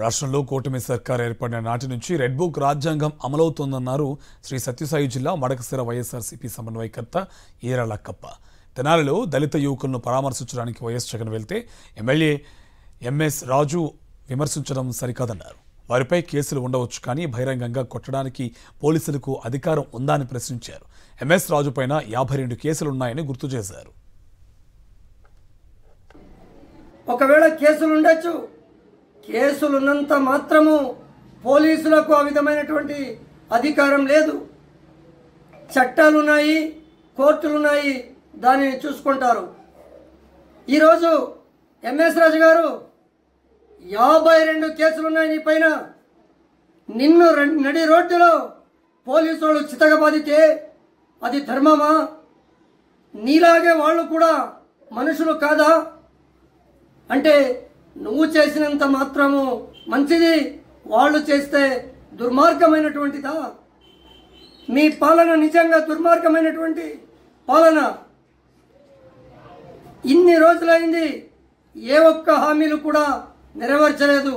రాష్ట్రంలో కూటమి సర్కార్ ఏర్పడిన నాటి నుంచి రెడ్ బుక్ రాజ్యాంగం అమలవుతోందన్నారు శ్రీ సత్యసాయి జిల్లా మడకశిర వైఎస్ఆర్సీపీ సమన్వయకర్త ఈరలక్కప్ప. తెనాలిలో దళిత యువకులను పరామర్శించడానికి వైఎస్ జగన్ వెళ్తే ఎమ్మెల్యే ఎంఎస్ రాజు విమర్శించడం సరికాదన్నారు. వారిపై కేసులు ఉండవచ్చు, కానీ బహిరంగంగా కొట్టడానికి పోలీసులకు అధికారం ఉందా అని ప్రశ్నించారు. ఎంఎస్ రాజు పైన 52 కేసులున్నాయని గుర్తు చేశారు. ఒకవేళ కేసులుండొచ్చు, కేసులున్నంత మాత్రము పోలీసులకు ఆ విధమైనటువంటి అధికారం లేదు. చట్టాలున్నాయి, కోర్టులున్నాయి, దానిని చూసుకుంటారు. ఈరోజు ఎంఎస్ రాజు గారు 52 కేసులున్నాయి నీ పైన, నిన్ను నడి రోడ్డులో పోలీసు వాళ్ళు చితకబాదితే అది ధర్మమా? నీలాగే వాళ్ళు కూడా మనుషులు కాదా? అంటే నువ్వు చేసినంత మాత్రము మంచిది, వాళ్ళు చేస్తే దుర్మార్గమైనటువంటిదా? మీ పాలన నిజంగా దుర్మార్గమైనటువంటి పాలన. ఇన్ని రోజులైంది, ఏ ఒక్క హామీలు కూడా నెరవేర్చలేదు.